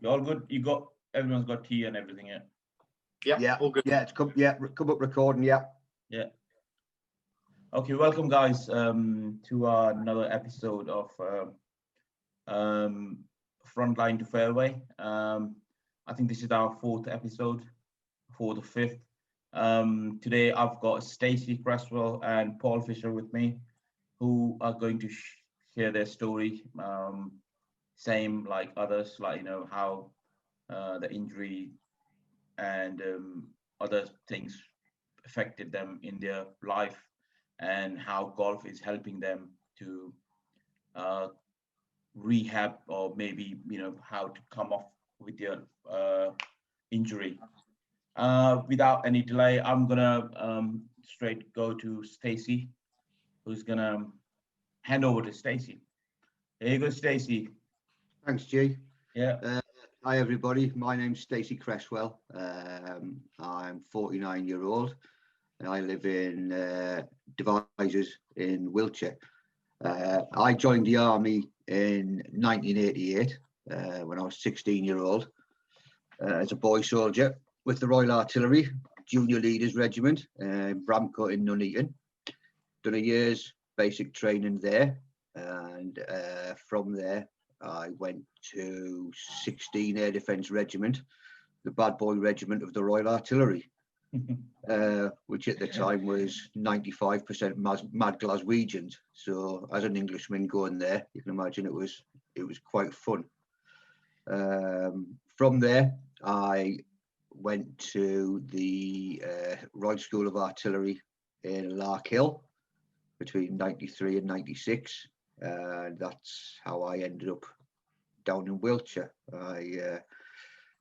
You all good? Everyone's got tea and everything, yeah? Yeah, all good. Yeah, come up recording, yeah. Yeah. Okay, welcome guys to another episode of Frontline to Fairway. I think this is our fourth episode, fourth or fifth. Today I've got Stacey Cresswell and Paul Fisher with me, who are going to share their story. Same like others, like how the injury and other things affected them in their life, and how golf is helping them to rehab, or maybe how to come off with their injury. Without any delay, I'm gonna straight go to Stacey, who's gonna hand over to Stacey. Here you go, Stacey. Thanks, G. Yeah. Hi, everybody. My name's Stacey Cresswell. I'm 49-year-old, and I live in Devizes in Wiltshire. I joined the army in 1988 when I was 16-year-old as a boy soldier with the Royal Artillery Junior Leaders Regiment, Bramcote in Nuneaton. Done a year's basic training there, and from there I went to 16 Air Defence Regiment, the bad boy regiment of the Royal Artillery, which at the time was 95% mad Glaswegians. So as an Englishman going there, you can imagine it was quite fun. From there, I went to the Royal School of Artillery in Larkhill between 93 and 96. That's how I ended up down in Wiltshire.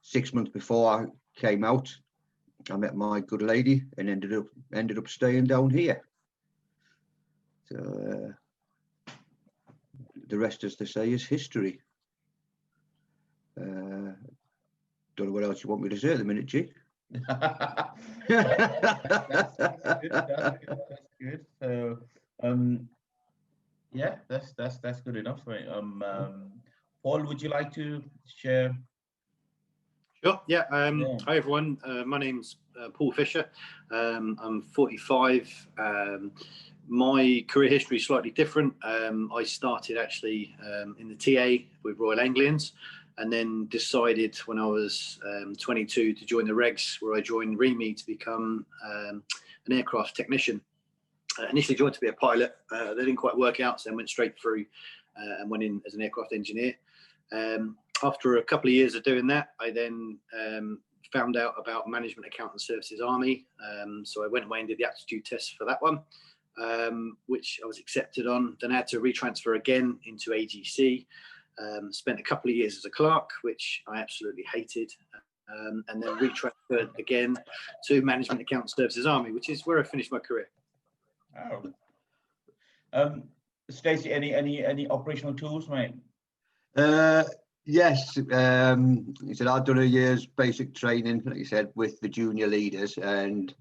6 months before I came out, I met my good lady and ended up staying down here. So the rest, as they say, is history. Don't know what else you want me to say at the minute, G. That's good. So yeah, that's good enough, right? Paul, would you like to share? Sure. Yeah. Hi everyone. My name's Paul Fisher. I'm 45. My career history is slightly different. I started actually in the TA with Royal Anglians, and then decided when I was 22 to join the regs, where I joined REME to become an aircraft technician. Initially joined to be a pilot. They didn't quite work out, so then went straight through and went in as an aircraft engineer. After a couple of years of doing that, I then found out about Management Accountant Services Army. So I went away and did the aptitude test for that one, which I was accepted on. Then I had to retransfer again into AGC. Spent a couple of years as a clerk, which I absolutely hated. And then retransferred again to Management Accountant Services Army, which is where I finished my career. Oh. Stacey, any operational tools, mate? Yes, he said I'd done a year's basic training, like you said, with the junior leaders, and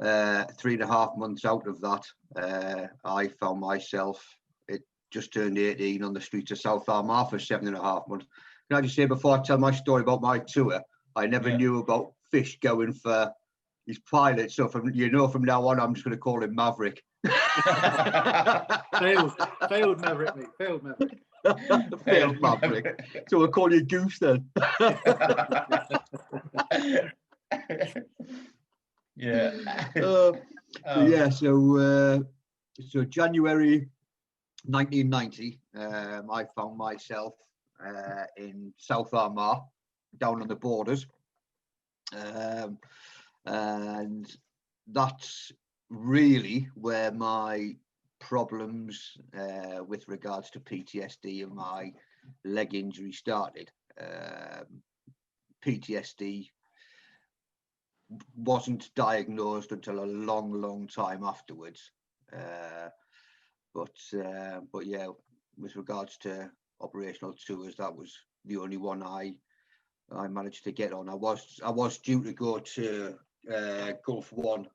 3.5 months out of that, I found myself, it just turned 18 on the streets of South Armagh for 7.5 months. Can I just say, before I tell my story about my tour, I never knew about Fish going for his pilot, so from now on, I'm just going to call him Maverick. Failed Maverick, mate. Failed Maverick. Failed Maverick. So we'll call you Goose then. Yeah. Yeah. So January 1990, I found myself in South Armagh, down on the borders, and that's really where my problems with regards to PTSD and my leg injury started. PTSD wasn't diagnosed until a long time afterwards, but yeah, with regards to operational tours, that was the only one I managed to get on. I was due to go to Gulf 1,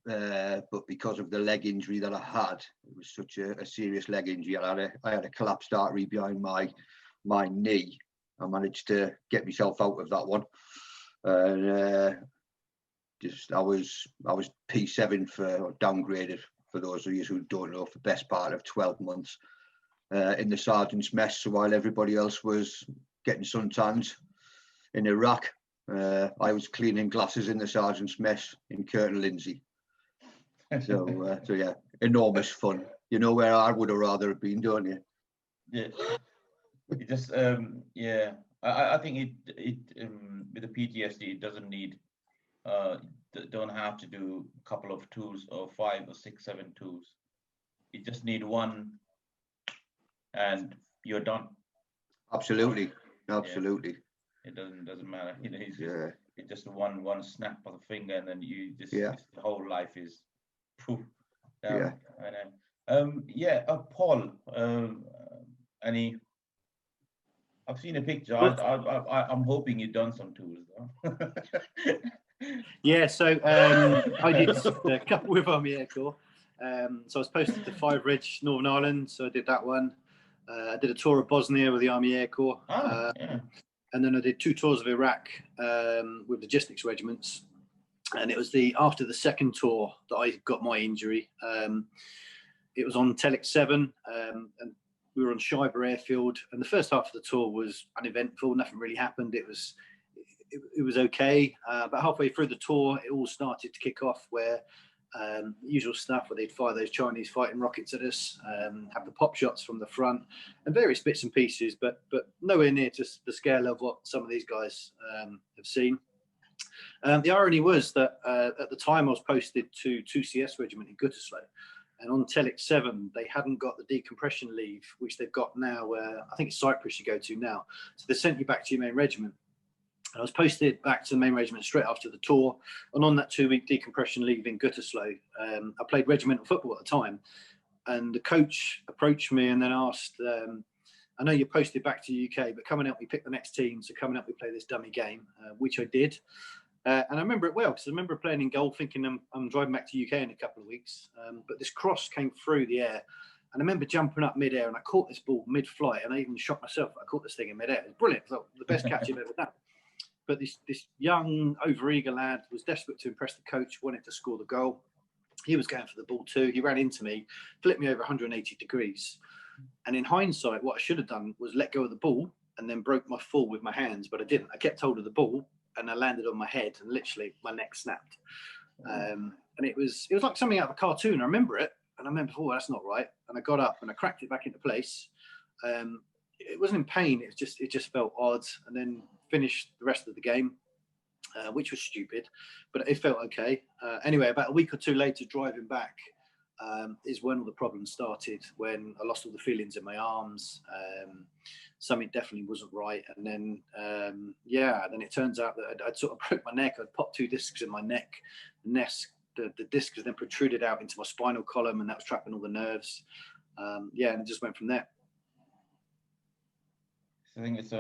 but because of the leg injury that I had, it was such a serious leg injury. I had a collapsed artery behind my knee, I managed to get myself out of that one, and I was P7 or downgraded, for those of you who don't know, for the best part of 12 months in the sergeant's mess. So while everybody else was getting suntans in Iraq, I was cleaning glasses in the sergeant's mess in Curtin Lindsey. So yeah, enormous fun. You know where I would have rather have been, don't you? Yeah. It just yeah. I think it with the PTSD, it doesn't need don't have to do a couple of tours or 5 or 6, 7 tours. You just need one, and you're done. Absolutely. Yeah. It doesn't matter. You know, it's just one snap of the finger, and then you just the whole life is poof down. Yeah. I know. Paul. Any? I've seen a picture. I'm hoping you've done some tours, though. Yeah, so I did a couple with Army Air Corps. So I was posted to 5 Ridge, Northern Ireland. So I did that one. I did a tour of Bosnia with the Army Air Corps. And then I did 2 tours of Iraq with logistics regiments. And it was after the second tour that I got my injury. It was on Telex 7, and we were on Shiber Airfield. And the first half of the tour was uneventful. Nothing really happened. It was okay. But halfway through the tour, it all started to kick off, where the usual stuff, where they'd fire those Chinese fighting rockets at us, have the pop shots from the front, and various bits and pieces, but nowhere near to the scale of what some of these guys have seen. The irony was that at the time I was posted to 2CS Regiment in Gütersloh, and on Telex 7 they hadn't got the decompression leave, which they've got now. I think it's Cyprus you go to now, so they sent you back to your main regiment. And I was posted back to the main regiment straight after the tour. And on that 2-week decompression leave in Gütersloh, I played regimental football at the time. And the coach approached me and then asked, I know you're posted back to the UK, but come and help me pick the next team. So come and help me play this dummy game, which I did. And I remember it well, because I remember playing in goal thinking I'm driving back to the UK in a couple of weeks. But this cross came through the air. And I remember jumping up mid-air, and I caught this ball mid-flight, and I even shot myself. I caught this thing in mid-air. It was brilliant. It was like the best catch I've ever done. But this young, over-eager lad was desperate to impress the coach, wanted to score the goal. He was going for the ball too. He ran into me, flipped me over 180 degrees. And in hindsight, what I should have done was let go of the ball and then broke my fall with my hands, but I didn't. I kept hold of the ball and I landed on my head, and literally my neck snapped. And it was like something out of a cartoon. I remember it, and I remember, oh, that's not right. And I got up and I cracked it back into place. It wasn't in pain. It just felt odd. And then finished the rest of the game, which was stupid, but it felt okay. Anyway, about a week or 2 later, driving back, is when all the problems started, when I lost all the feelings in my arms. Something definitely wasn't right. And then, then it turns out that I'd sort of broke my neck. I'd popped 2 discs in my neck. The disc was then protruded out into my spinal column, and that was trapping all the nerves. And it just went from there. I think it's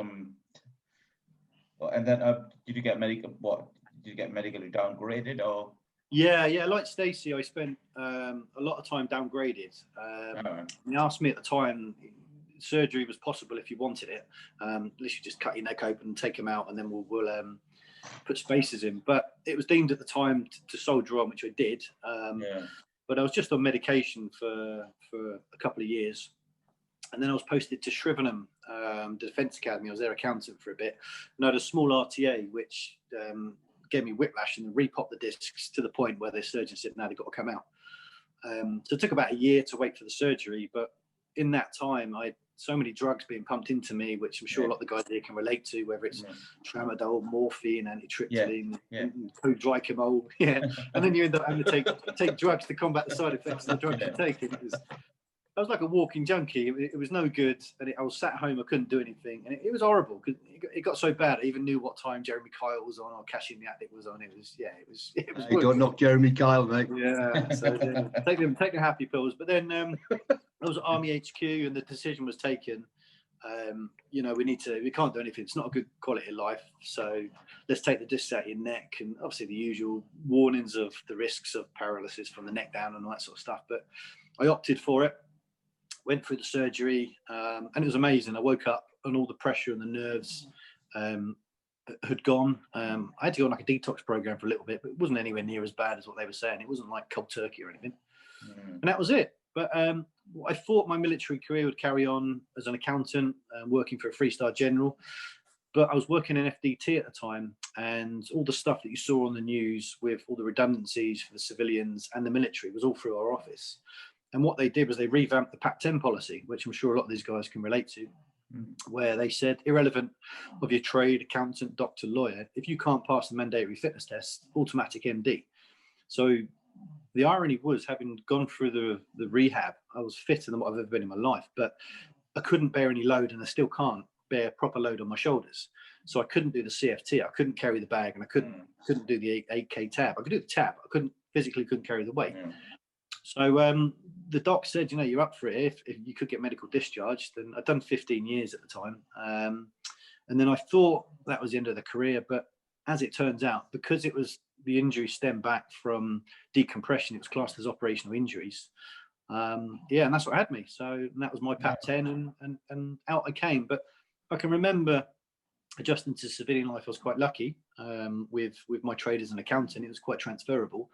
and then did you get medically downgraded, or? Yeah, like Stacey, I spent a lot of time downgraded. They asked me at the time, surgery was possible if you wanted it. At least you just cut your neck open and take them out, and then we'll put spacers in. But it was deemed at the time to soldier on, which I did. But I was just on medication for a couple of years. And then I was posted to Shrivenham, the Defence Academy. I was their accountant for a bit. And I had a small RTA, which gave me whiplash and repopped the discs to the point where the surgeon said, no, they've got to come out. So it took about a year to wait for the surgery. But in that time, I had so many drugs being pumped into me, which I'm sure a lot of the guys here can relate to, whether it's tramadol, morphine, antitryptamine, codricamol. And then you end up having to take drugs to combat the side effects of the drugs you're taking. I was like a walking junkie. It was no good, and I was sat home. I couldn't do anything, and it was horrible because it got so bad. I even knew what time Jeremy Kyle was on or Cashin the Attic was on. It was. You got knocked Jeremy Kyle, mate. Yeah, so take the happy pills. But then I was at Army HQ, and the decision was taken. We can't do anything. It's not a good quality of life. So let's take the discs out of your neck, and obviously the usual warnings of the risks of paralysis from the neck down and all that sort of stuff. But I opted for it. Went through the surgery, and it was amazing. I woke up and all the pressure and the nerves had gone. I had to go on like a detox program for a little bit, but it wasn't anywhere near as bad as what they were saying. It wasn't like cold turkey or anything. And that was it. But I thought my military career would carry on as an accountant, working for a 3-star general. But I was working in FDT at the time, and all the stuff that you saw on the news with all the redundancies for the civilians and the military was all through our office. And what they did was they revamped the PAT 10 policy, which I'm sure a lot of these guys can relate to, where they said, irrelevant of your trade, accountant, doctor, lawyer, if you can't pass the mandatory fitness test, automatic MD. So the irony was, having gone through the rehab, I was fitter than what I've ever been in my life, but I couldn't bear any load, and I still can't bear proper load on my shoulders. So I couldn't do the CFT, I couldn't carry the bag, and I couldn't do the 8K tab. I could do the tab, I couldn't carry the weight. So the doc said, you're up for it. If you could get medical discharge. Then I'd done 15 years at the time. And then I thought that was the end of the career. But as it turns out, because it was the injury stemmed back from decompression, it was classed as operational injuries. And that's what had me. So that was my PAT 10, and out I came. But I can remember adjusting to civilian life. I was quite lucky with my trade as an accountant. It was quite transferable.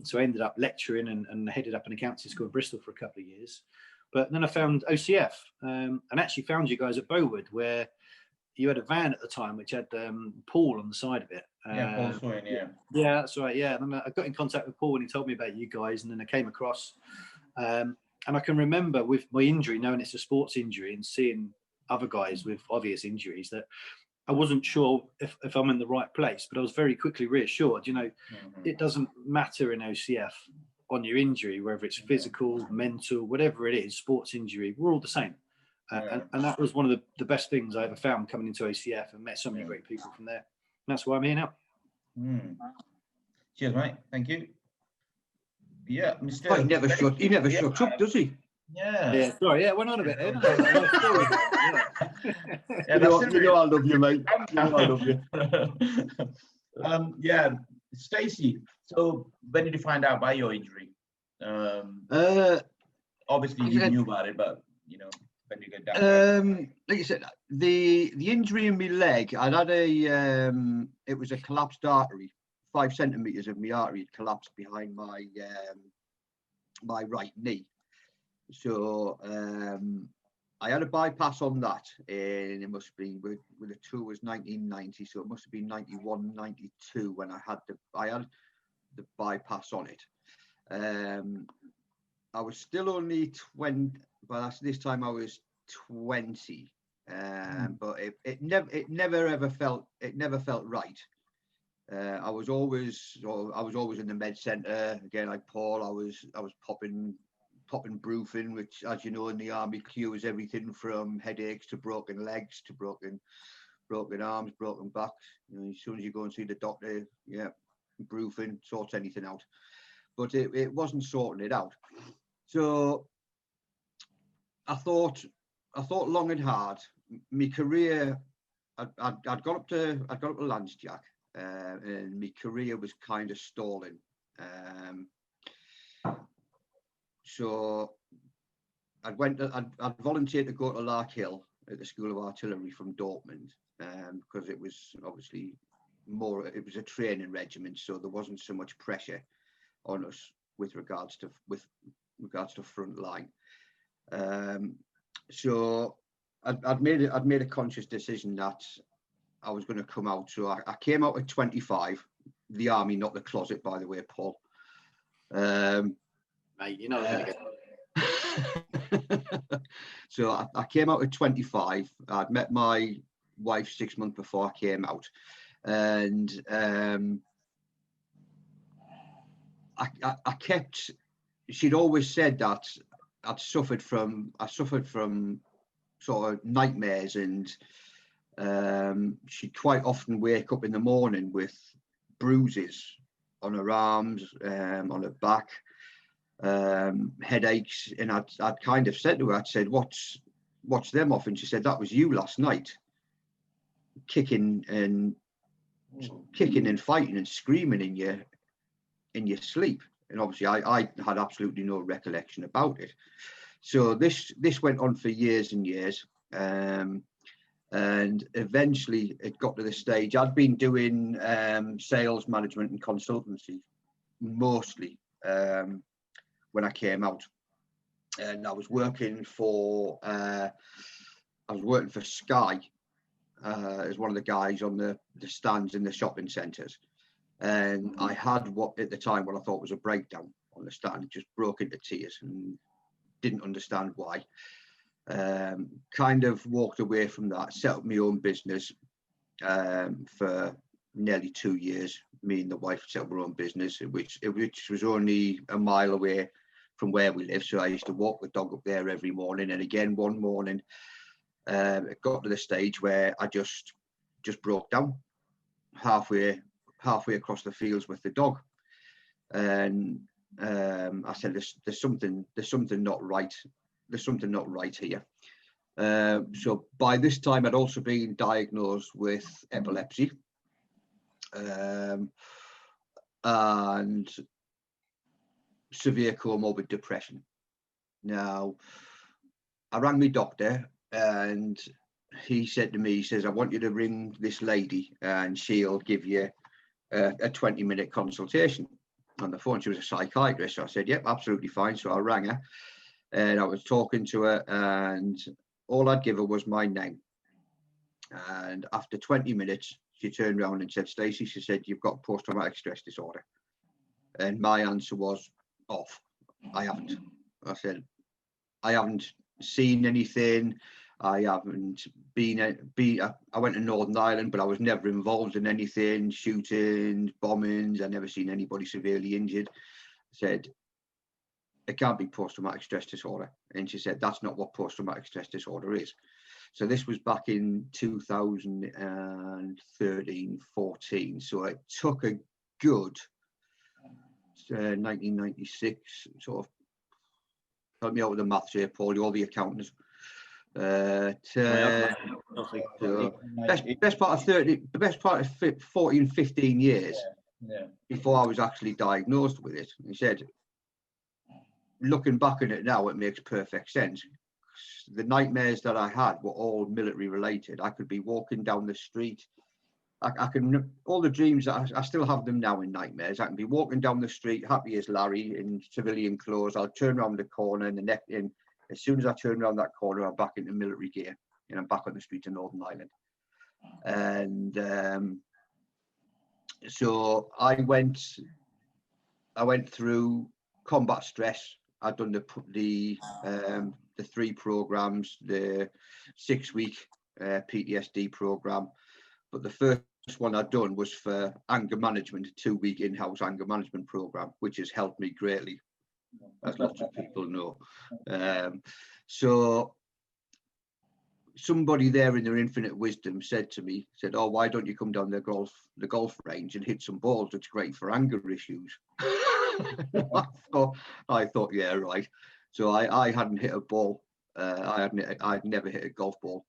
So I ended up lecturing and headed up an accounting school in Bristol for a couple of years. But then I found OCF and actually found you guys at Bowood, where you had a van at the time which had Paul on the side of it. Paul Swin, Yeah, that's right. Yeah, and then I got in contact with Paul when he told me about you guys, and then I came across. And I can remember with my injury, knowing it's a sports injury, and seeing other guys with obvious injuries, that I wasn't sure if I'm in the right place, but I was very quickly reassured. It doesn't matter in OCF on your injury, whether it's physical, mental, whatever it is, sports injury, we're all the same. And that was one of the best things I ever found coming into OCF, and met so many great people from there. And that's why I'm here now. Cheers, mate. Thank you. Yeah, Mr. Oh, he never shuts up, does he? Yeah. Sorry. Yeah, went on a bit. Yeah, you know I love you, mate. You know I love you. Stacey. So when did you find out about your injury? Obviously you knew about it, but when you get down. Like you said, the injury in my leg, I'd had it was a collapsed artery. 5 centimeters of my artery had collapsed behind my right knee. So I had a bypass on that, and it must be with the tour was 1990, so it must have been 91, 92 when I had the bypass on it. I was still only 20, but this time I was 20. But it never ever felt right. I was always in the med centre again, like Paul. I was popping brufen, which, as you know, in the army cures everything from headaches to broken legs to broken arms, broken backs. As soon as you go and see the doctor, brufen sorts anything out. But it wasn't sorting it out. So I thought long and hard. My career, I'd got up to Lance Jack, and my career was kind of stalling. So I'd volunteered to go to Lark Hill at the School of Artillery from Dortmund, because it was obviously it was a training regiment, so there wasn't so much pressure on us with regards to Frontline. So I'd made a conscious decision that I was going to come out. So I came out at 25. The army, not the closet, by the way, Paul. Mate, you know I was going to get. So I came out at 25. I'd met my wife 6 months before I came out, and I kept. She'd always said that I suffered from sort of nightmares, and she'd quite often wake up in the morning with bruises on her arms, on her back, headaches, and I'd kind of said to her, I'd said, what's them off? And she said, that was you last night, kicking and fighting and screaming in your sleep. And obviously I had absolutely no recollection about it. So this went on for years and years. And eventually it got to the stage. I'd been doing sales management and consultancy mostly when I came out, and I was working for Sky as one of the guys on the stands in the shopping centres, and I had what at the time what I thought was a breakdown on the stand. Just broke into tears and didn't understand why. Kind of walked away from that, set up my own business for nearly 2 years. Me and the wife set up our own business, which was only a mile away from where we live. So I used to walk the dog up there every morning. And again, one morning, it got to the stage where I just broke down halfway across the fields with the dog. And I said, there's something not right. There's something not right here. So by this time, I'd also been diagnosed with epilepsy and severe comorbid depression. Now, I rang my doctor and he said to me, he says, I want you to ring this lady and she'll give you a 20-minute consultation on the phone. She was a psychiatrist. So I said, yep, absolutely fine. So I rang her. And I was talking to her, and all I'd give her was my name. And after 20 minutes, she turned around and said, Stacey, she said, you've got post-traumatic stress disorder. And my answer was, off. I haven't. I said, I haven't seen anything. I haven't been. I went to Northern Ireland, but I was never involved in anything, shootings, bombings. I never seen anybody severely injured. I said, it can't be post-traumatic stress disorder. And she said, that's not what post-traumatic stress disorder is. So this was back in 2013, 14. So it took a good 1996, sort of, help me out with the maths here, Paul, you're the accountant. Best part of 14, 15 years before I was actually diagnosed with it. He said, looking back on it now, it makes perfect sense. The nightmares that I had were all military related. I could be walking down the street. I can, all the dreams that I still have them now in nightmares. I can be walking down the street, happy as Larry in civilian clothes. I'll turn around the corner and as soon as I turn around that corner, I'm back into military gear and I'm back on the streets of Northern Ireland. And so I went through combat stress. I'd done the 3 programs, the 6-week PTSD program, but the first one I'd done was for anger management, a 2-week in-house anger management program, which has helped me greatly, as lots of people know. So somebody there in their infinite wisdom said to me, oh, why don't you come down the golf range and hit some balls? It's great for anger issues. I thought, yeah, right. So I hadn't hit a ball. I'd never hit a golf ball.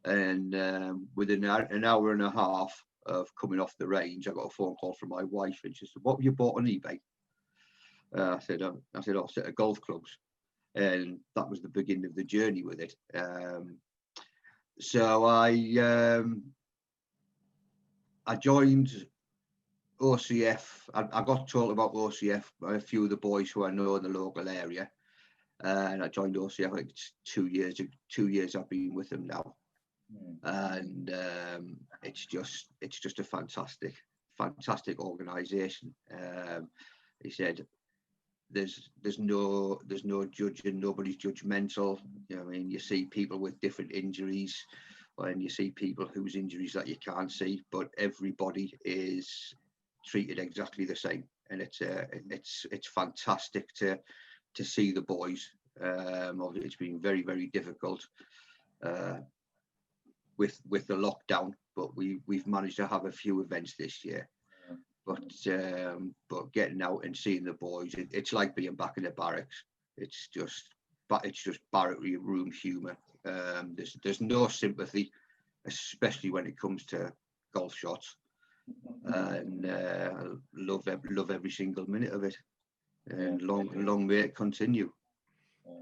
And within an hour and a half of coming off the range, I got a phone call from my wife, and she said, what have you bought on eBay? I said, a set of golf clubs. And that was the beginning of the journey with it. So I joined OCF. I got told about OCF by a few of the boys who I know in the local area, and I joined OCF. Like 2 years. 2 years I've been with them now, and it's just a fantastic organisation. He said, there's no judging, nobody's judgmental. You know, I mean, you see people with different injuries, and you see people whose injuries that you can't see, but everybody is treated exactly the same, and it's fantastic to see the boys. It's been very, very difficult with the lockdown, but we've managed to have a few events this year. But getting out and seeing the boys, it's like being back in the barracks. It's just barrack room humour. There's no sympathy, especially when it comes to golf shots. And love every single minute of it. And long may it continue.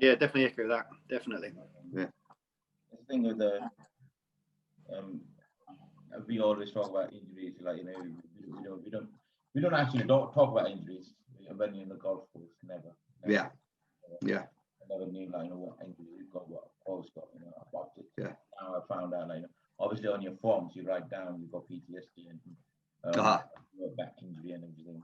Yeah, definitely echo that. Definitely. Yeah. thing with the we always talk about injuries, like we don't actually don't talk about injuries when you're in the golf course. Never. Yeah. I never knew like what injuries you've got, what Paul's got. About it. Yeah. Now I found out like obviously on your forms you write down you've got PTSD and your back injury and everything.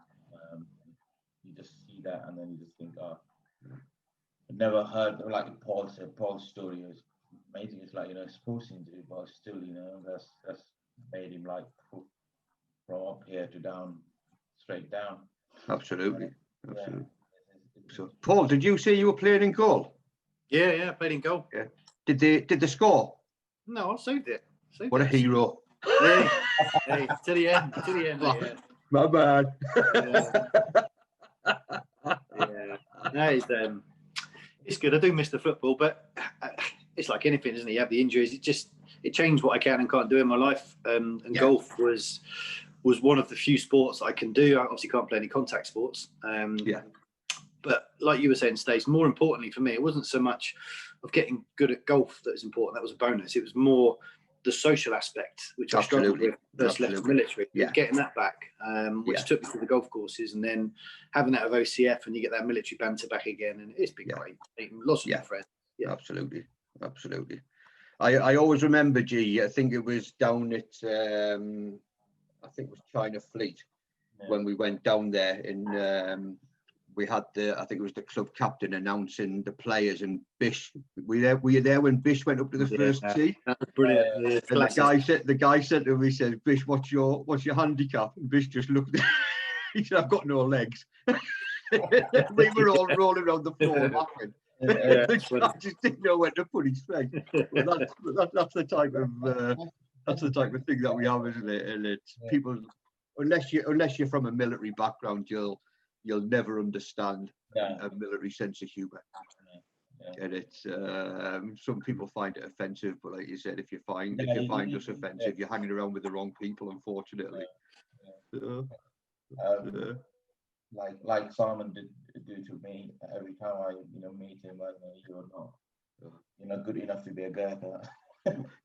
You just see that and then you just think, oh, I never heard like Paul said. Paul's story is amazing. It's like sports injury, but still that's made him like from up here to down, straight down. Absolutely. Yeah. So, Paul, did you say you were playing in goal? Yeah, played in goal. Yeah. Did they score? No, I saved it. What a hero! Hey, to the end. Yeah. My bad. Yeah. No, it's good. I do miss the football, but it's like anything, isn't it? You have the injuries. It changed what I can and can't do in my life. And golf was one of the few sports I can do. I obviously can't play any contact sports. But like you were saying, Stace, more importantly for me, it wasn't so much of getting good at golf that was important. That was a bonus. It was more the social aspect, which I struggled with first left the military. Getting that back, which took me to the golf courses, and then having that of OCF, and you get that military banter back again, and it's been great. Lots of good friends. Yeah, absolutely. I always remember, I think it was down at I think it was China Fleet when we went down there, and we had I think it was the club captain announcing the players, and Bish. Were you there when Bish went up to the first tee? That was brilliant. And the guy said to him, he said, "Bish, what's your handicap?" And Bish just looked at he said, "I've got no legs." We were all rolling around the floor laughing. I just didn't know when to put his face. That's the type of thing that we have, isn't it? And it's people, unless you're from a military background, you'll never understand a military sense of humour. And it's some people find it offensive, but like you said, if you find us offensive, you're hanging around with the wrong people, unfortunately. Like Simon did do to me every time I meet him, you're not good enough to be a Gurkha.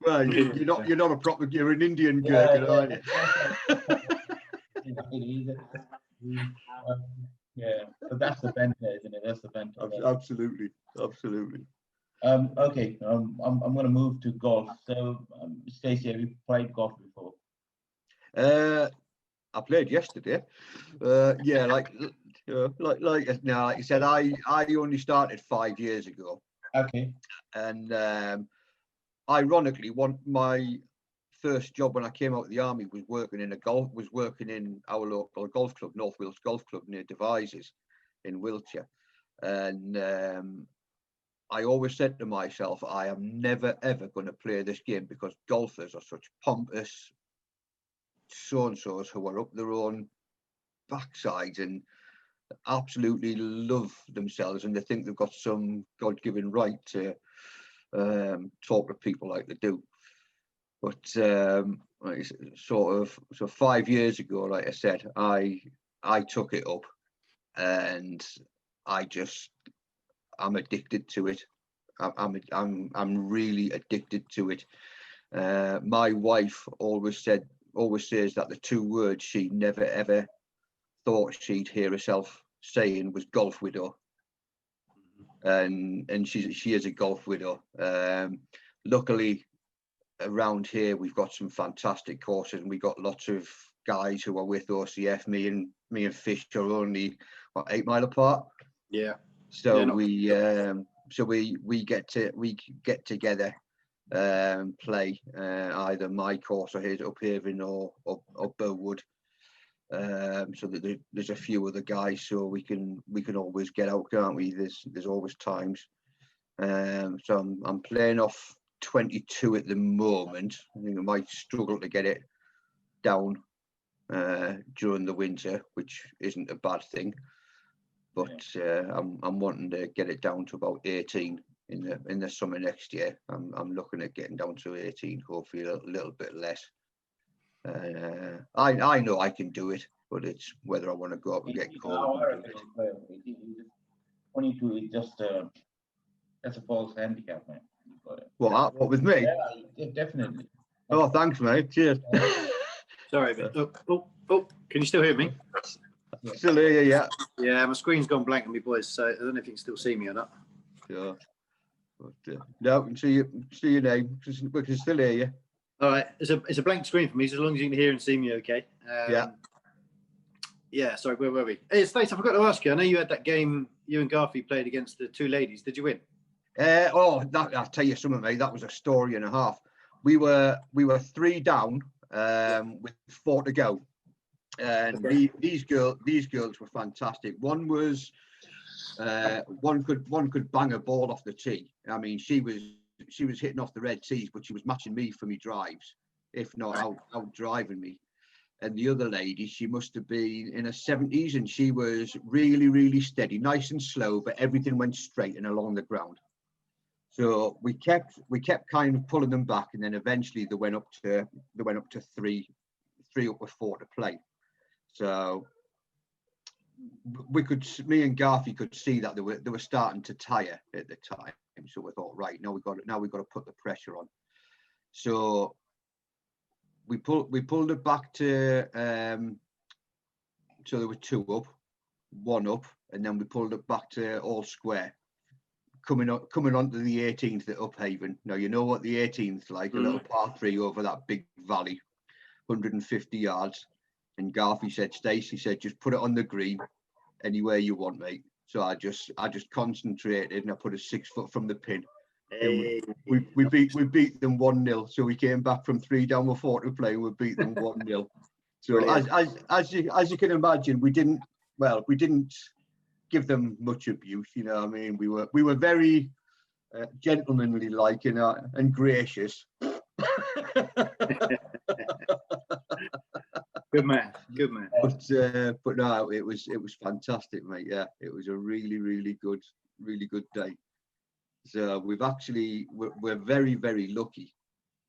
Well, you're not a proper. You're an Indian Gurkha, aren't you? But that's the banter, isn't it? That's the banter. Absolutely. Okay. I'm going to move to golf. So, Stacey, have you played golf before? I played yesterday. Like you said, I only started 5 years ago. Okay. And ironically, my first job when I came out of the army was working in our local golf club, North Wales Golf Club near Devizes in Wiltshire. And I always said to myself, I am never ever going to play this game because golfers are such pompous so-and-sos who are up their own backsides and absolutely love themselves, and they think they've got some God-given right to talk to people like they do. But so 5 years ago, like I said, I took it up, and I'm addicted to it. I'm really addicted to it. My wife always says that the two words she never ever thought she'd hear herself saying was golf widow, and she is a golf widow. Luckily, around here we've got some fantastic courses, and we've got lots of guys who are with OCF. Me and Fish are only 8 mile apart. Yeah. So we get together. Play either my course or his, Uphaven or Burwood. So that there's a few other guys, so we can always get out, can't we? There's always times. So I'm playing off 22 at the moment. I think I might struggle to get it down during the winter, which isn't a bad thing. But I'm wanting to get it down to about 18 in the summer next year. I'm looking at getting down to 18, hopefully a little bit less. I know I can do it, but it's whether I want to go up and get called. 22 is just that's a false handicap, man. What with me? Yeah, definitely. Oh, thanks, mate. Cheers. Sorry, but can you still hear me? Still here, yeah. Yeah, my screen's gone blank on me, boys. So I don't know if you can still see me or not. Sure. But, no, I can see your name. We can still hear you. All right, it's a blank screen for me, so as long as you can hear and see me, okay. Yeah. Yeah. Sorry, where were we? Hey, Stacey, I forgot to ask you. I know you had that game. You and Garfi played against the two ladies. Did you win? I'll tell you something, mate. That was a story and a half. We were 3 down with 4 to go, and these girls were fantastic. One was one could bang a ball off the tee. I mean, she was hitting off the red tees, but she was matching me for me drives, if not out driving me. And the other lady, she must have been in her 70s, and she was really, really steady, nice and slow, but everything went straight and along the ground. So we kept kind of pulling them back, and then eventually they went up to 3 up with 4 to play. So me and Garfi could see that they were starting to tire at the time. So we thought, right, now we've got to put the pressure on. So we pulled it back to so there were 2 up, 1 up, and then we pulled it back to all square. Coming onto the 18th at Uphaven. Now you know what the 18th's like, a little par 3 over that big valley, 150 yards. And Garfi said, Stacey said, just put it on the green anywhere you want, mate. So I just concentrated and I put a 6 foot from the pin. Hey. We beat them 1-0. So we came back from 3 down with 4 to play. We beat them 1-0. So as you can imagine, we didn't give them much abuse. You know what I mean? We were very gentlemanly like, you know, and gracious. Good man. But no, it was fantastic, mate. Yeah, it was a really, really good day. So we're very, very lucky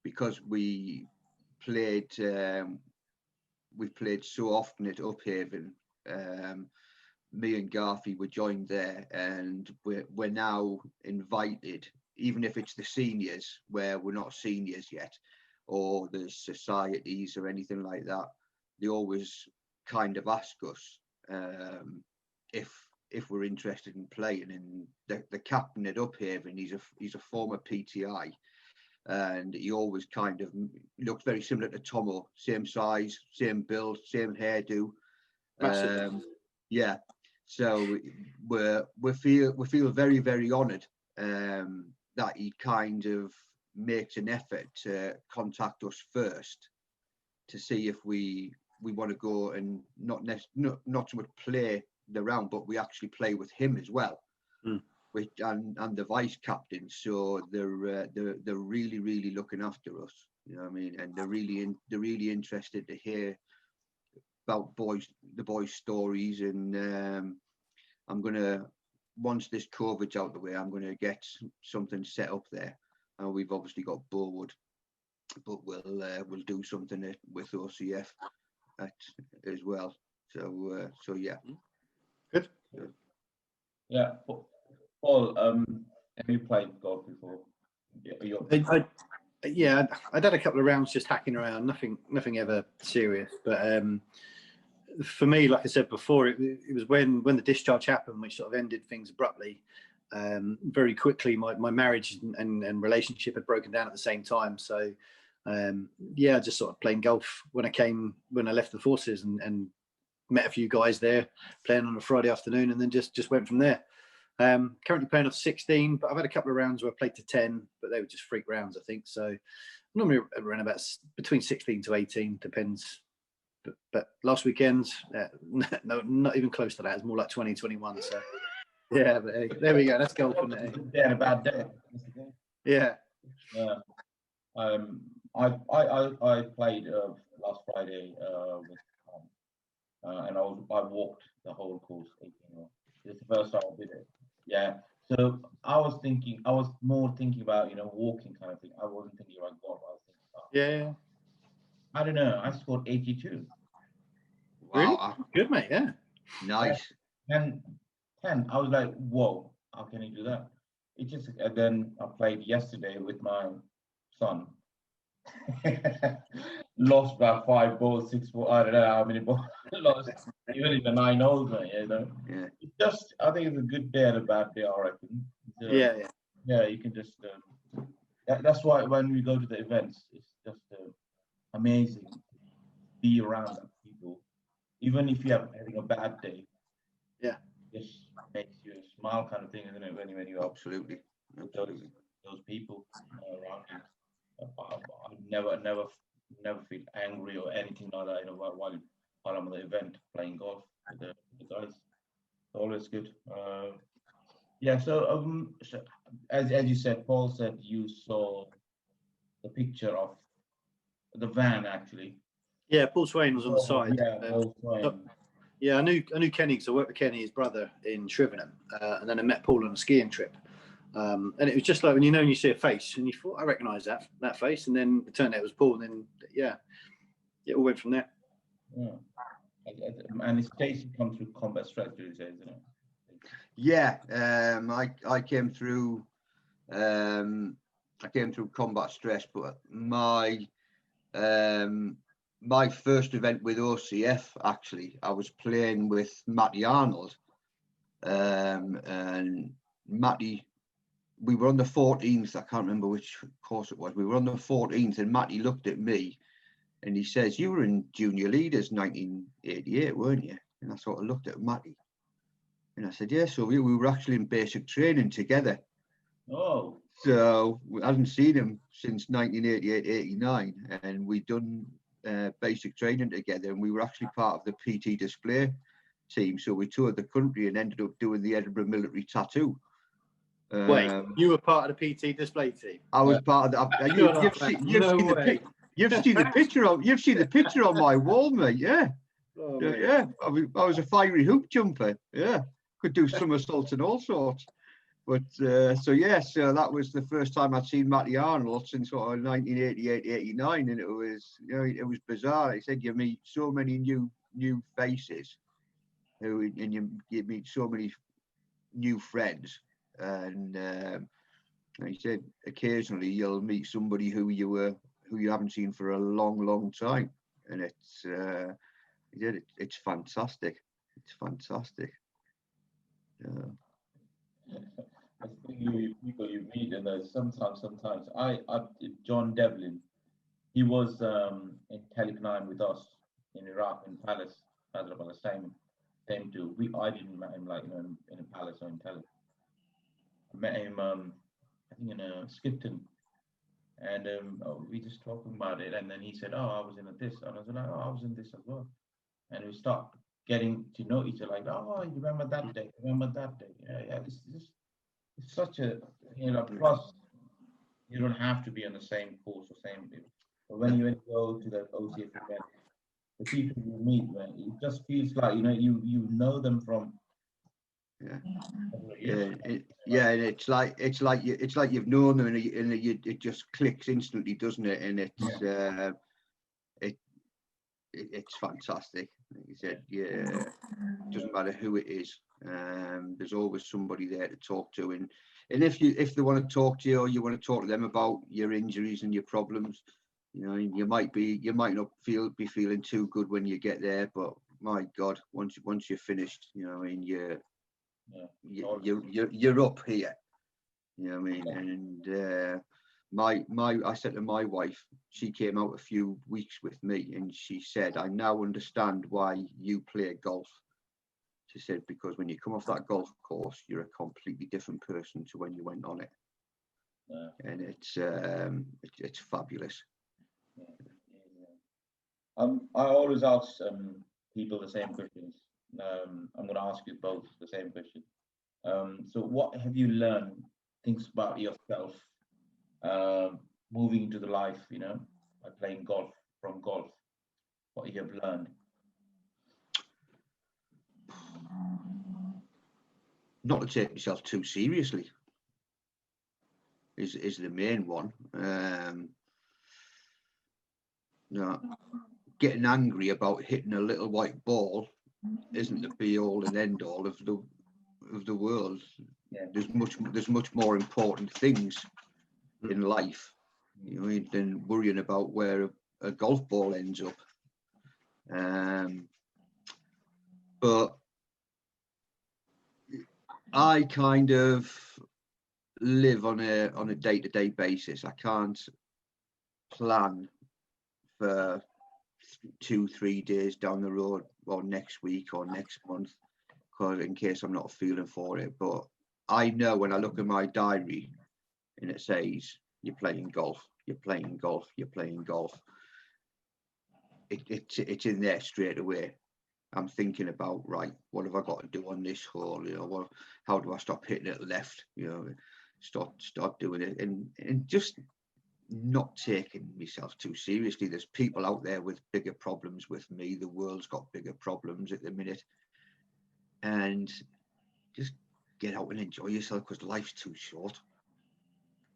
because we've played so often at Uphaven. Me and Garfi were joined there, and we're now invited, even if it's the seniors where we're not seniors yet, or the societies or anything like that. They always kind of ask us if we're interested in playing. And the captain at Uphaven, he's a former PTI, and he always kind of looks very similar to Tomo, same size, same build, same hairdo. Yeah. So we feel very, very honoured that he kind of makes an effort to contact us first to see if we want to go and not so much play the round, but we actually play with him as well, and the vice captain. So they're really, really looking after us. You know what I mean? And they're really interested to hear about the boys' stories. And I'm gonna, once this COVID's out the way, I'm gonna get something set up there. And we've obviously got Bowood, but we'll do something with OCF as well. So yeah. Good. Yeah, Paul. Have you played golf before? Yeah, I'd had a couple of rounds just hacking around. Nothing ever serious. But for me, like I said before, it was when the discharge happened, which sort of ended things abruptly. Very quickly, my marriage and relationship had broken down at the same time. So yeah, just sort of playing golf when I left the forces, and met a few guys there playing on a Friday afternoon, and then just went from there. Currently playing off 16, but I've had a couple of rounds where I played to 10, but they were just freak rounds, I think. So normally around about between 16 to 18, depends. But last weekend, no, not even close to that. It's more like 20, 21. So yeah, but hey, there we go. That's golf, isn't it? Yeah, a bad day. Yeah. Yeah. I played last Friday with and I walked the whole course 18 hours. It's the first time I did it. Yeah. So I was more thinking about, you know, walking kind of thing. I wasn't thinking about golf. I was thinking about, Yeah. I don't know. I scored 82. Wow. Really? Good, mate. Yeah. Nice. And 10. I was like, whoa, how can you do that? it just, and then I played yesterday with my son. Lost by 5 balls, 6 balls. I don't know how many balls lost. Even in the 9 holes, you know. Yeah. It's just, I think it's a good day and a bad day, I reckon. Yeah. Yeah, you can just. That's why when we go to the events, it's just amazing to be around people, even if you're having a bad day. Yeah. Just makes you smile, kind of thing, isn't it? When you are Absolutely. with those people around you. I never feel angry or anything like that. You know, while I'm at the event playing golf with the guys. It's always good. Yeah. So as you said, Paul said you saw the picture of the van actually. Yeah, Paul Swain was on the side. Yeah, Paul Swain. Yeah, I knew Kenny because I worked with Kenny, his brother, in Shrivenham, and then I met Paul on a skiing trip. And it was just like when you see a face, and you thought, I recognise that face, and then it turned out it was Paul, and then it all went from there. Yeah. And Stacey comes through combat strategy, isn't it? Yeah, I came through combat stress, but my first event with OCF, actually, I was playing with Matty Arnold, and Matty, we were on the 14th. I can't remember which course it was. We were on the 14th, and Matty looked at me and he says, "You were in junior leaders 1988, weren't you?" And I sort of looked at Matty and I said, "Yeah." So we were actually in basic training together. Oh. So I hadn't seen him since 1988, 89, and we'd done basic training together, and we were actually part of the PT display team. So we toured the country and ended up doing the Edinburgh Military Tattoo. Wait, you were part of the PT display team? I was part of that. You've seen the picture on my wall, mate. Yeah. Oh, yeah. I was a fiery hoop jumper. Yeah, could do somersaults and all sorts. But so that was the first time I'd seen Matty Arnold since sort of 1988, 89, and it was bizarre. He said you meet so many new faces, and you meet so many new friends, and he said occasionally you'll meet somebody who you haven't seen for a long time, and it's fantastic. It's fantastic. I think people you meet, and sometimes John Devlin, he was in Talik 9 with us in Iraq, in Palace, the same too. I didn't meet him in a palace or in Talik. I met him I think in Skipton, and we just talking about it, and then he said, "Oh, I was in this," and I was like, "Oh, I was in this as well," and we start getting to know each other, like, "Oh, you remember that day? Remember that day?" Yeah. It's such a plus. You don't have to be on the same course or same thing. But when you go to that OCF event, the people you meet, man, it just feels like you know them from. And it's like you've known them, and it just clicks instantly, doesn't it? And it's fantastic. Like you said, it doesn't matter who it is. There's always somebody there to talk to, and if they want to talk to you, or you want to talk to them about your injuries and your problems, you might not be feeling too good when you get there, but my God, once you're finished, you're up here. You know what I mean? And I said to my wife, she came out a few weeks with me, and she said, "I now understand why you play golf." She said, "Because when you come off that golf course, you're a completely different person to when you went on it." And it's fabulous. I always ask people the same questions. I'm going to ask you both the same question. So what have you learned, things about yourself, moving into the life, by playing golf, from golf, what you have learned? Not to take myself too seriously is the main one. Getting angry about hitting a little white ball isn't the be all and end all of of the world. Yeah. There's much more important things in life, you know, than worrying about where a golf ball ends up. But I kind of live on a day-to-day basis. I can't plan for 2-3 days down the road, or next week or next month, because in case I'm not feeling for it. But I know when I look at my diary and it says you're playing golf, you're playing golf, you're playing golf, it's in there straight away. I'm thinking about, right, what have I got to do on this hole? You know, how do I stop hitting it left? You know, start doing it, and just not taking myself too seriously. There's people out there with bigger problems with me. The world's got bigger problems at the minute, and just get out and enjoy yourself, because life's too short.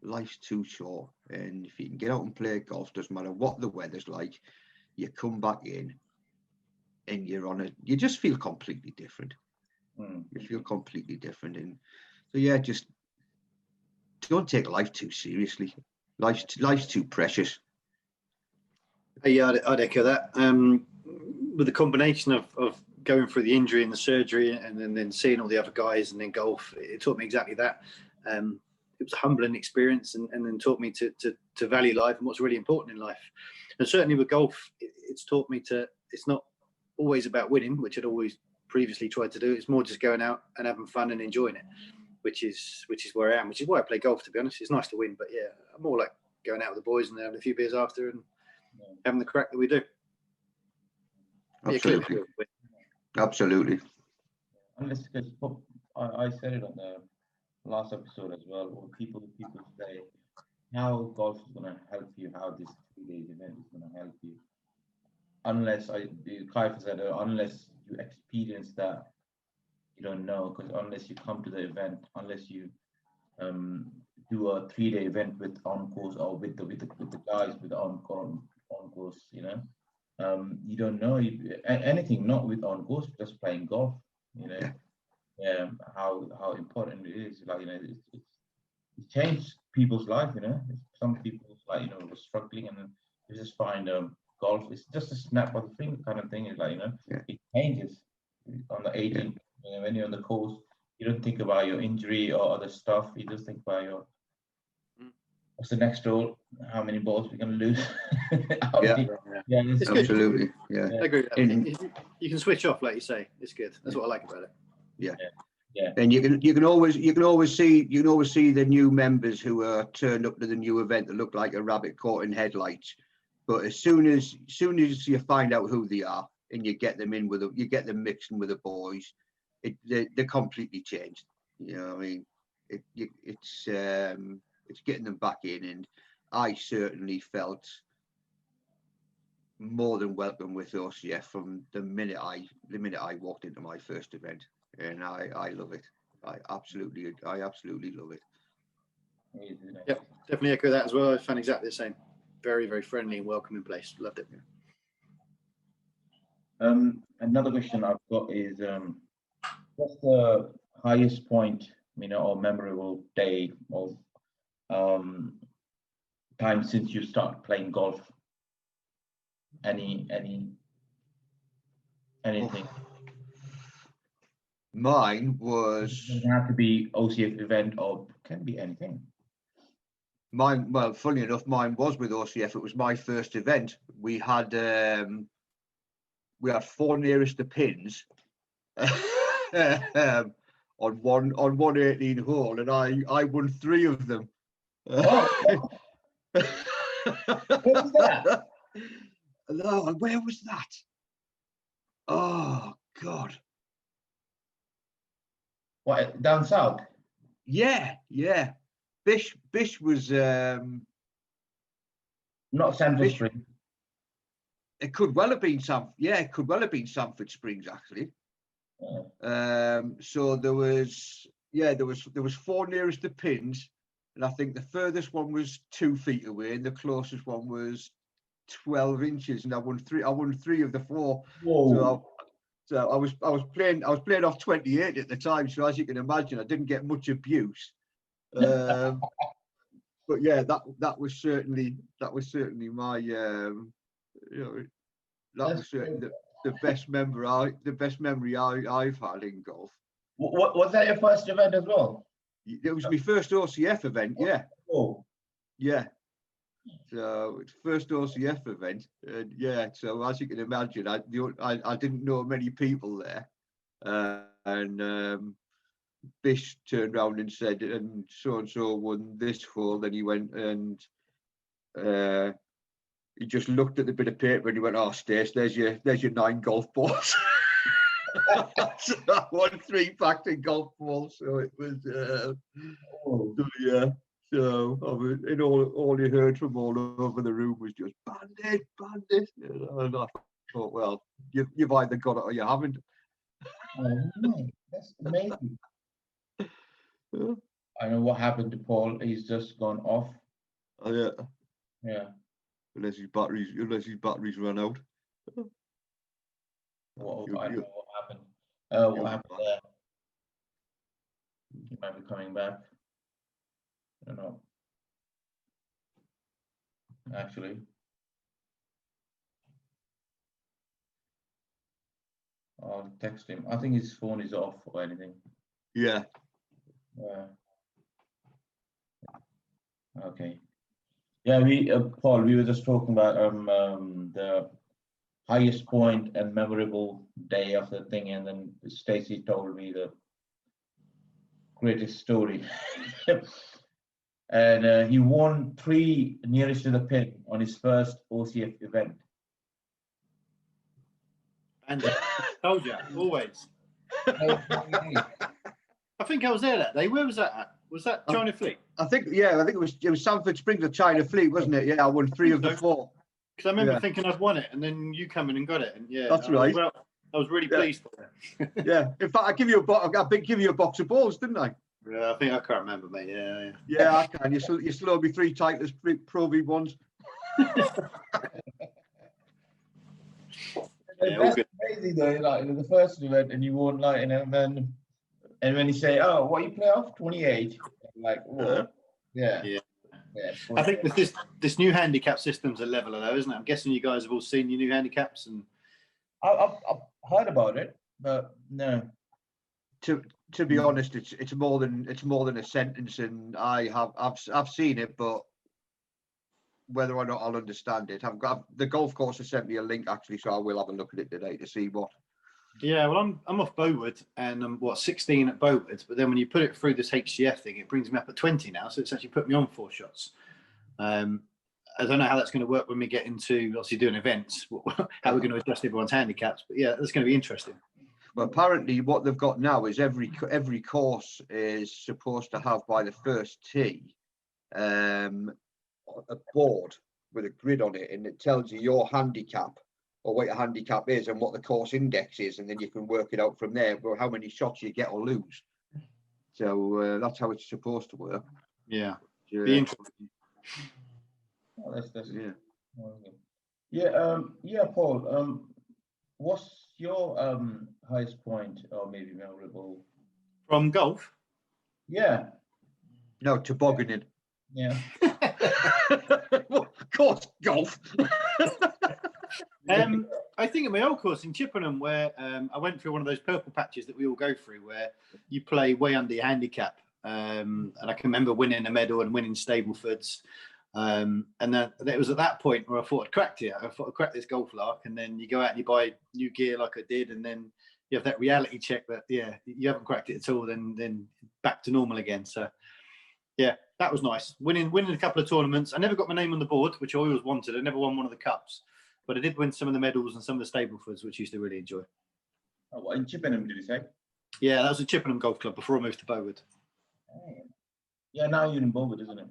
Life's too short, and if you can get out and play golf, doesn't matter what the weather's like, you come back in and you just feel completely different. You feel completely different. And so, yeah, just don't take life too seriously. Life's too precious. Yeah, I'd echo that. With the combination of going through the injury and the surgery, and then seeing all the other guys, and then golf, it taught me exactly that. It was a humbling experience, and then taught me to value life and what's really important in life. And certainly with golf, it's taught me it's not always about winning, which I'd always previously tried to do. It's more just going out and having fun and enjoying it, which is where I am, which is why I play golf, to be honest. It's nice to win, but yeah, I'm more like going out with the boys and having a few beers after and having the crack that we do. Absolutely. Absolutely. Unless, because I said it on the last episode as well, or people say how golf is going to help you, how this 3 days event is going to help you. Unless Clive said, unless you experience that, you don't know. Because unless you come to the event, unless you do a 3-day event with on course, or with the guys with on course, you know, you don't know anything. Not with on course, just playing golf. You know, how important it is. Like, you know, it changed people's life. You know, some people's, like, you know, were struggling, and then you just find golf. It's just a snap of the finger kind of thing. It's like, you know, it changes on the 18th. You know, when you're on the course, you don't think about your injury or other stuff. You just think about your what's the next hole, how many balls we're going to lose. Absolutely. Yeah, I agree with that. You can switch off, like you say. It's good. That's what I like about it. Yeah. And you can always see the new members who are turned up to the new event that look like a rabbit caught in headlights. But as soon as you find out who they are and you get them mixing with the boys, they're completely changed. You know what I mean? It's getting them back in, and I certainly felt more than welcome with OCF from the minute I walked into my first event, and I love it. I absolutely love it. Yep, definitely echo that as well. I found exactly the same. Very, very friendly and welcoming place. Loved it. Another question I've got is, what's the highest point, you know, or memorable day of time since you started playing golf? Anything? Mine was. It doesn't have to be OCF event, or can be anything. Mine, well, funny enough, mine was with OCF. It was my first event. We had 4 nearest the pins on one 18 hole, and I won 3 of them. Oh. What was that? No, where was that? Oh God! What, down south? Yeah. Bish was not Sanford Springs. It could well have been it could well have been Sanford Springs, actually. So there was 4 nearest the pins, and I think the furthest one was 2 feet away, and the closest one was 12 inches, and I won 3 of the 4. Whoa. So I was playing off 28 at the time. So as you can imagine, I didn't get much abuse. But yeah, that was certainly my that was certainly the best memory I've had in golf. Was that your first event as well? It was my first OCF event. Yeah. Oh. Yeah. So it's first OCF event, and yeah. So as you can imagine, I didn't know many people there, and Bish turned around and said, and so won this hole. Then he went and he just looked at the bit of paper and he went, "Oh, Stace, there's your 9 golf balls." So I won 3 packed in golf balls. So it was, so yeah. So and all you heard from all over the room was just bandit. And I thought, well, you've either got it or you haven't. Oh, that's amazing. Yeah. I know what happened to Paul. He's just gone off. Oh yeah. Yeah. Unless his batteries run out. I don't know what happened. What happened fine. there? He might be coming back. I don't know. Actually. I'll text him. I think his phone is off or anything. Yeah. Yeah. Okay. Yeah, Paul, we were just talking about the highest point and memorable day of the thing, and then Stacey told me the greatest story. And he won 3 nearest to the pin on his first OCF event. And told you, always. I think I was there that day. Where was that at? Was that China Fleet? I think it was Sanford Springs or China Fleet, wasn't it? Yeah, I won 3 of the 4. Because I remember thinking I'd won it, and then you come in and got it, and yeah, that's right. I was really pleased for it. Yeah, in fact, I give you a box of balls, didn't I? Yeah, I think I can't remember, mate. Yeah. Yeah, I can. You still owe me 3 Titleist Pro V1s. That's crazy though. Like the first event, and you won like, and when you say, "Oh, what you play off 28?" Like, oh, yeah. I think this new handicap system's a leveler, though, isn't it? I'm guessing you guys have all seen your new handicaps, and I've heard about it, but no. To be honest, it's more than a sentence, and I've seen it, but whether or not I'll understand it, the golf course has sent me a link actually, so I will have a look at it today to see what. Yeah, well, I'm off Bowood, and I'm 16 at Bowood, but then when you put it through this HCF thing, it brings me up at 20 now, so it's actually put me on 4 shots. I don't know how that's going to work when we get into obviously doing events, how we're going to adjust everyone's handicaps, but yeah, that's going to be interesting. Well, apparently what they've got now is every course is supposed to have by the first tee a board with a grid on it, and it tells you your handicap or what your handicap is and what the course index is, and then you can work it out from there, how many shots you get or lose. So that's how it's supposed to work. Yeah. Be interesting. Oh, that's yeah. Paul, what's your highest point or maybe memorable from golf? Yeah. No, tobogganing. Yeah. Of course, golf. I think at my old course in Chippenham, where I went through one of those purple patches that we all go through, where you play way under your handicap, and I can remember winning a medal and winning Stableford's. And then it was at that point where I thought I'd cracked it. I thought I'd cracked this golf lark, and then you go out and you buy new gear like I did, and then you have that reality check that you haven't cracked it at all. Then back to normal again. So yeah, that was nice. Winning a couple of tournaments. I never got my name on the board, which I always wanted. I never won one of the cups, but I did win some of the medals and some of the Staplefords, which I used to really enjoy. Oh, what, in Chippenham, did you say? Yeah, that was a Chippenham Golf Club before I moved to Bowood. Yeah, now you're in Bowood, isn't it?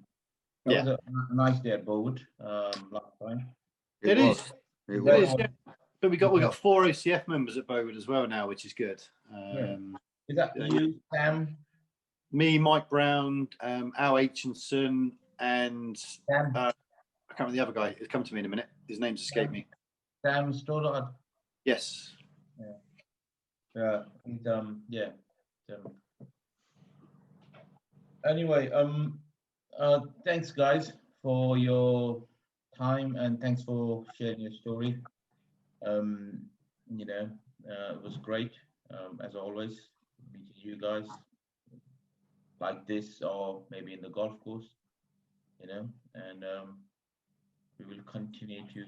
That was a nice day at Bowood last time. It is. Yeah. But we got 4 OCF members at Bowood as well now, which is good. Is that you, Sam? Me, Mike Brown, Al Aitchinson, and Sam. I can't remember the other guy. It'll come to me in a minute. His name's escaped me. Sam Stoddard. Yes. Yeah. Yeah. And, yeah. Um, anyway, thanks guys for your time and thanks for sharing your story. Um, you know, it was great, as always, meeting you guys like this or maybe in the golf course, and we will continue to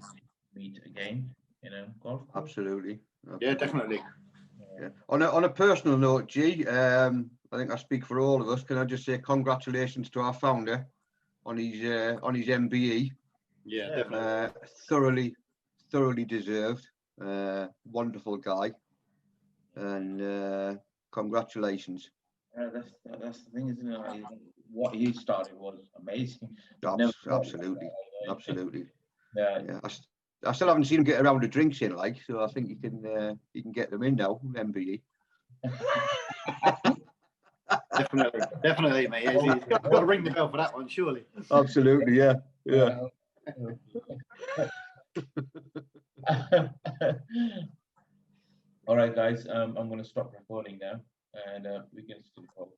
meet again in a golf course. Absolutely. Yeah, definitely. Yeah. On a personal note, G, I think I speak for all of us. Can I just say congratulations to our founder on his MBE? Yeah, definitely. Thoroughly deserved. Wonderful guy, and congratulations. That's the thing, isn't it? Like, what he started was amazing. I've never thought like Absolutely, that. absolutely. Yeah. Yeah, I still haven't seen him get around to drinks in, like, so I think you can get them in now, MBE. Definitely, mate. He's got to ring the bell for that one, surely. Absolutely, yeah. All right, guys. I'm going to stop recording now, and we can still talk.